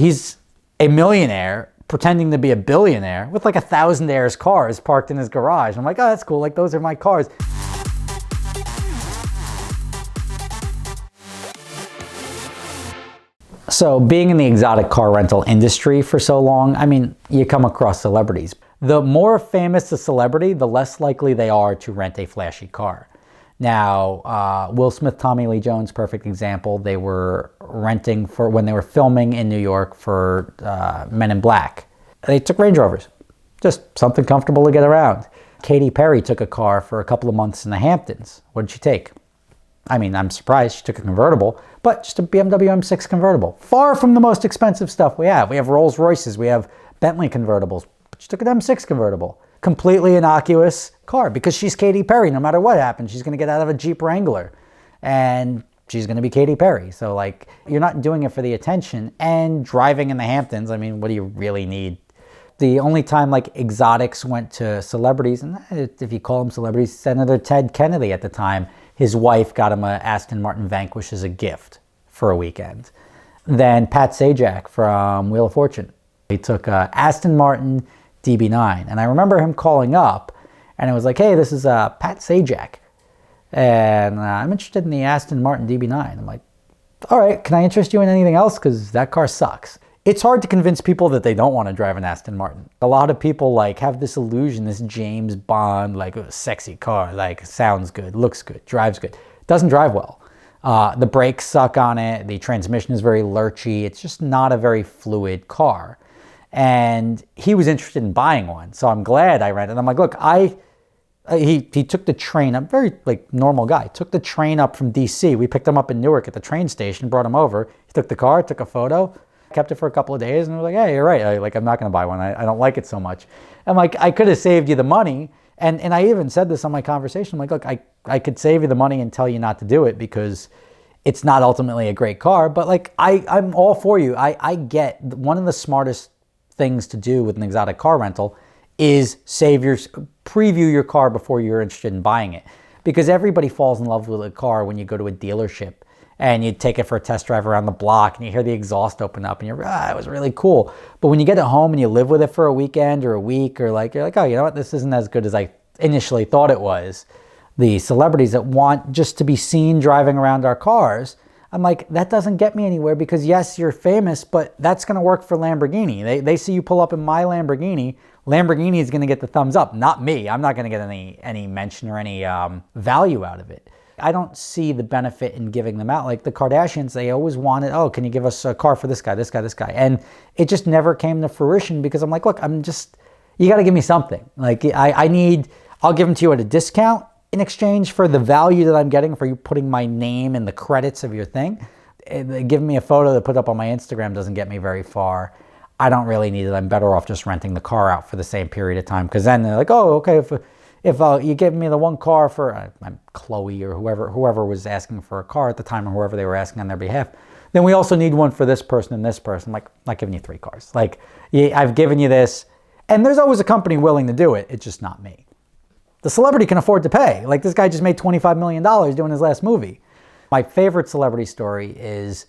he's a millionaire pretending to be a billionaire with like 1,000 heirs cars parked in his garage. I'm like, oh, that's cool. Like, those are my cars. So being in the exotic car rental industry for so long, I mean, you come across celebrities. The more famous the celebrity, the less likely they are to rent a flashy car. Now, Will Smith, Tommy Lee Jones, perfect example. They were renting for when they were filming in New York for Men in Black. They took Range Rovers, just something comfortable to get around. Katy Perry took a car for a couple of months in the Hamptons. What did she take? I mean, I'm surprised she took a convertible, but just a BMW M6 convertible. Far from the most expensive stuff we have. We have Rolls Royces, we have Bentley convertibles. But she took an M6 convertible. Completely innocuous car because she's Katy Perry. No matter what happens, she's going to get out of a Jeep Wrangler and she's going to be Katy Perry. So like, you're not doing it for the attention. And driving in the Hamptons, I mean, what do you really need? The only time like exotics went to celebrities, and if you call them celebrities, Senator Ted Kennedy at the time, his wife got him a Aston Martin Vanquish as a gift for a weekend. Then Pat Sajak from Wheel of Fortune, he took a Aston Martin DB9. And I remember him calling up and it was like, hey, this is Pat Sajak. And I'm interested in the Aston Martin DB9. I'm like, all right, can I interest you in anything else? Because that car sucks. It's hard to convince people that they don't want to drive an Aston Martin. A lot of people like have this illusion, this James Bond, like a sexy car, like sounds good, looks good, drives good. Doesn't drive well. The brakes suck on it. The transmission is very lurchy. It's just not a very fluid car. And he was interested in buying one. So I'm glad I rented. I'm like, look, he took the train. I'm very like normal guy. Took the train up from DC. We picked him up in Newark at the train station, brought him over. He took the car, took a photo, kept it for a couple of days, and we're like, hey, you're right. I'm not going to buy one. I don't like it so much. I'm like, I could have saved you the money. And I even said this on my conversation. I'm like, look, I could save you the money and tell you not to do it because it's not ultimately a great car. But like, I'm all for you. I get one of the smartest things to do with an exotic car rental is preview your car before you're interested in buying it. Because everybody falls in love with a car when you go to a dealership and you take it for a test drive around the block and you hear the exhaust open up and you're, it was really cool. But when you get it home and you live with it for a weekend or a week, or like, you're like, oh, you know what? This isn't as good as I initially thought it was. The celebrities that want just to be seen driving around our cars, I'm like, that doesn't get me anywhere because yes, you're famous, but that's going to work for Lamborghini. They see you pull up in my Lamborghini. Lamborghini is going to get the thumbs up, not me. I'm not going to get any mention or any value out of it. I don't see the benefit in giving them out. Like the Kardashians, they always wanted, oh, can you give us a car for this guy, this guy, this guy? And it just never came to fruition because I'm like, look, you got to give me something. Like I'll give them to you at a discount in exchange for the value that I'm getting for you putting my name in the credits of your thing. Giving me a photo to put up on my Instagram doesn't get me very far. I don't really need it. I'm better off just renting the car out for the same period of time. Because then they're like, oh, okay, if you give me the one car for Chloe or whoever was asking for a car at the time, or whoever they were asking on their behalf, then we also need one for this person and this person. I'm like, I'm not giving you 3 cars. Like, I've given you this. And there's always a company willing to do it. It's just not me. The celebrity can afford to pay. Like this guy just made $25 million doing his last movie. My favorite celebrity story is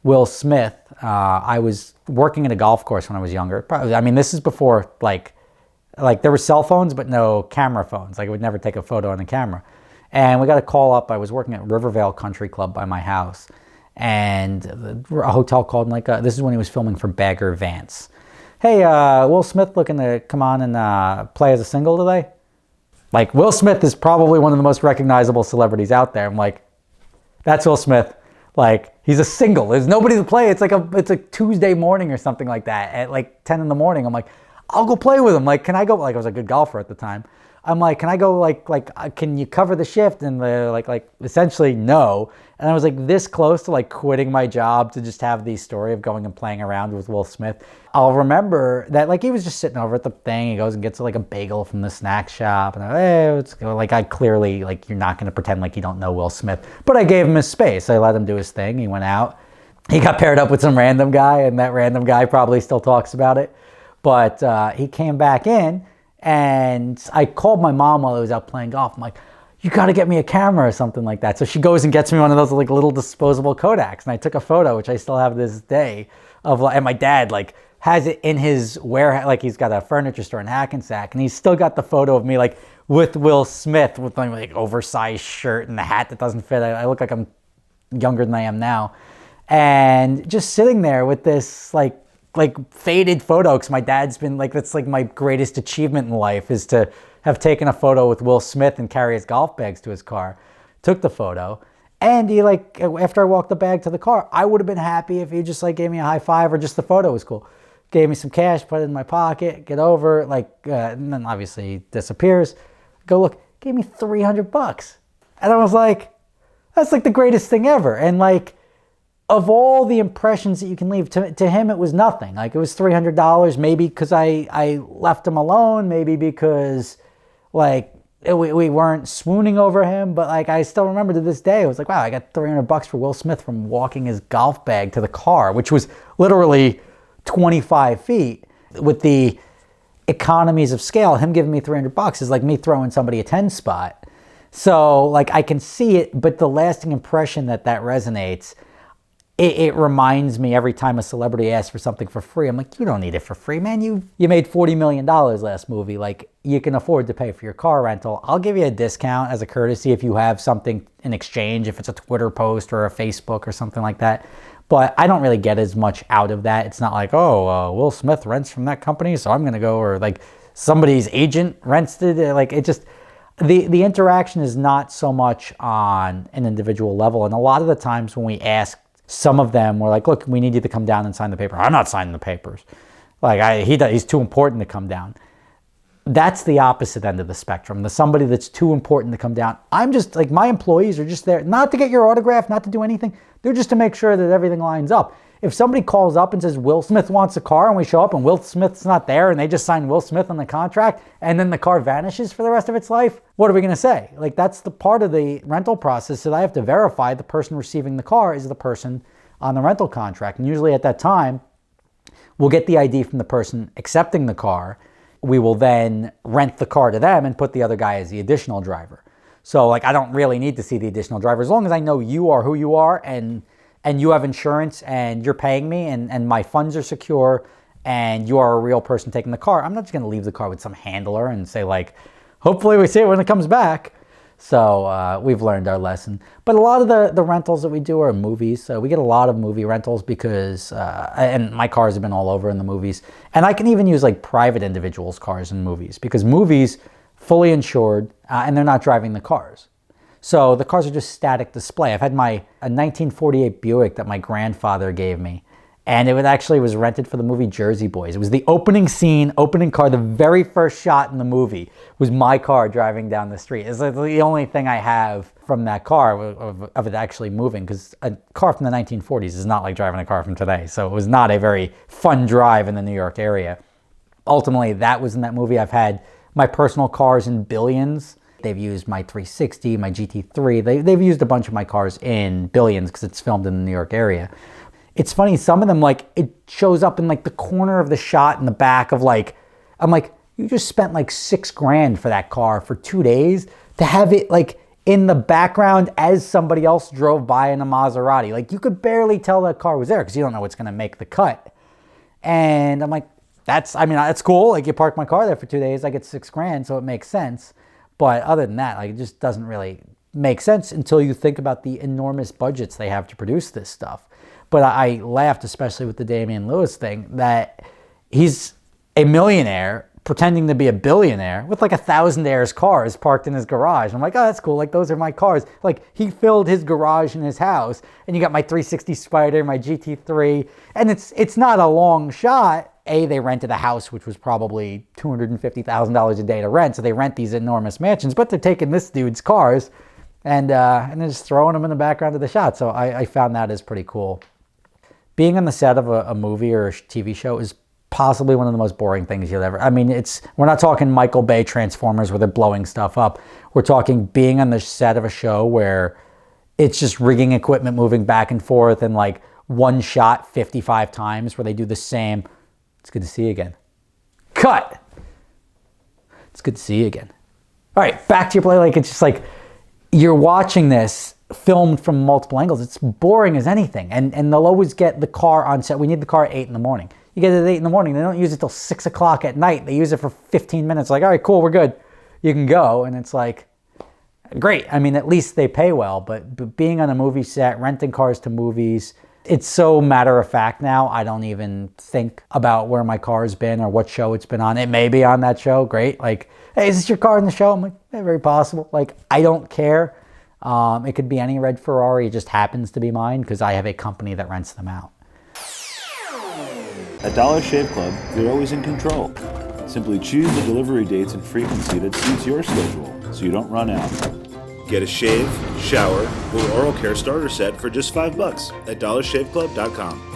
Will Smith. I was working at a golf course when I was younger. Probably, this is before like there were cell phones, but no camera phones. Like I would never take a photo on the camera. And we got a call up. I was working at Rivervale Country Club by my house. And a hotel called, this is when he was filming for Bagger Vance. Hey, Will Smith looking to come on and play as a single today? Like, Will Smith is probably one of the most recognizable celebrities out there. I'm like, that's Will Smith. Like, he's a single. There's nobody to play. It's a Tuesday morning or something like that at like 10 in the morning. I'm like, I'll go play with him. Like, can I go? Like, I was a good golfer at the time. I'm like, can I go, can you cover the shift? And they're like, essentially, no. And I was like this close to like quitting my job to just have the story of going and playing around with Will Smith. I'll remember that like he was just sitting over at the thing. He goes and gets like a bagel from the snack shop. And I clearly, like, you're not going to pretend like you don't know Will Smith. But I gave him his space. I let him do his thing. He went out. He got paired up with some random guy, and that random guy probably still talks about it. But he came back in, and I called my mom while I was out playing golf. I'm like, you got to get me a camera or something like that. So she goes and gets me one of those like little disposable Kodaks. And I took a photo, which I still have to this day, of like, and my dad like has it in his warehouse, like he's got a furniture store in Hackensack, and he's still got the photo of me like with Will Smith with my like oversized shirt and the hat that doesn't fit. I look like I'm younger than I am now, and just sitting there with this like faded photo, because my dad's been like, that's like my greatest achievement in life, is to have taken a photo with Will Smith and carry his golf bags to his car. Took the photo, and he like, after I walked the bag to the car, I would have been happy if he just like gave me a high five, or just the photo was cool. Gave me some cash, put it in my pocket, get over, like, and then obviously he disappears. Go look, gave me $300. And I was like, that's like the greatest thing ever. And like, of all the impressions that you can leave, to him it was nothing. Like, it was $300, maybe because I left him alone, maybe because like we weren't swooning over him, but like I still remember to this day, I was like, wow, I got $300 for Will Smith from walking his golf bag to the car, which was literally 25 feet. With the economies of scale, him giving me $300 is like me throwing somebody a 10 spot. So like I can see it, but the lasting impression that resonates, it reminds me every time a celebrity asks for something for free. I'm like, you don't need it for free, man. You made $40 million last movie. Like, you can afford to pay for your car rental. I'll give you a discount as a courtesy if you have something in exchange, if it's a Twitter post or a Facebook or something like that. But I don't really get as much out of that. It's not like, oh, Will Smith rents from that company, so I'm going to go, or like somebody's agent rents it. Like, it just, the interaction is not so much on an individual level. And a lot of the times when we ask, some of them were like, look, we need you to come down and sign the paper. I'm not signing the papers. Like, he's too important to come down. That's the opposite end of the spectrum. The somebody that's too important to come down. I'm just like, my employees are just there, not to get your autograph, not to do anything. They're just to make sure that everything lines up. If somebody calls up and says, Will Smith wants a car, and we show up and Will Smith's not there, and they just sign Will Smith on the contract, and then the car vanishes for the rest of its life, what are we going to say? Like, that's the part of the rental process that I have to verify the person receiving the car is the person on the rental contract. And usually at that time, we'll get the ID from the person accepting the car. We will then rent the car to them and put the other guy as the additional driver. So like, I don't really need to see the additional driver. As long as I know you are who you are, and you have insurance, and you're paying me, and my funds are secure, and you are a real person taking the car, I'm not just going to leave the car with some handler and say like, hopefully we see it when it comes back. So we've learned our lesson. But a lot of the rentals that we do are movies. So we get a lot of movie rentals because, and my cars have been all over in the movies. And I can even use like private individuals' cars in movies, because movies, fully insured, and they're not driving the cars. So the cars are just static display. I've had a 1948 Buick that my grandfather gave me, and it actually was rented for the movie Jersey Boys. It was the opening scene, opening car, the very first shot in the movie was my car driving down the street. It's like the only thing I have from that car of it actually moving, because a car from the 1940s is not like driving a car from today. So it was not a very fun drive in the New York area. Ultimately, that was in that movie. I've had my personal cars in billions. They've used my 360, my GT3. They've used a bunch of my cars in billions because it's filmed in the New York area. It's funny, some of them, like, it shows up in like the corner of the shot in the back of like, I'm like, you just spent like $6,000 for that car for 2 days to have it like in the background as somebody else drove by in a Maserati. Like, you could barely tell that car was there because you don't know what's going to make the cut. And I'm like, that's cool. Like, you park my car there for 2 days, I get $6,000, so it makes sense. But other than that, like, it just doesn't really make sense until you think about the enormous budgets they have to produce this stuff. But I laughed, especially with the Damian Lewis thing, that he's a millionaire pretending to be a billionaire with like 1,000 Airs cars parked in his garage. I'm like, oh, that's cool. Like, those are my cars. Like, he filled his garage in his house, and you got my 360 Spider, my GT3, and it's not a long shot. They rented a house, which was probably $250,000 a day to rent. So they rent these enormous mansions, but they're taking this dude's cars and they're just throwing them in the background of the shot. So I found that as pretty cool. Being on the set of a movie or a TV show is possibly one of the most boring things you'll ever. I mean, we're not talking Michael Bay Transformers where they're blowing stuff up. We're talking being on the set of a show where it's just rigging equipment moving back and forth, and like one shot 55 times where they do the same. It's good to see you again. Cut. It's good to see you again. All right, back to your play. Like, it's just like you're watching this filmed from multiple angles. It's boring as anything. And they'll always get the car on set. We need the car at 8 in the morning. You get it at 8 in the morning. They don't use it till 6 o'clock at night. They use it for 15 minutes. Like, all right, cool, we're good. You can go. And it's like, great. I mean, at least they pay well. But being on a movie set, renting cars to movies, it's so matter of fact now. I don't even think about where my car's been or what show it's been on. It may be on that show. Great. Like, hey, is this your car in the show? I'm like, yeah, very possible. Like, I don't care. It could be any red Ferrari. It just happens to be mine because I have a company that rents them out. At Dollar Shave Club, you're always in control. Simply choose the delivery dates and frequency that suits your schedule so you don't run out. Get a shave, shower, or oral care starter set for just $5 at dollarshaveclub.com.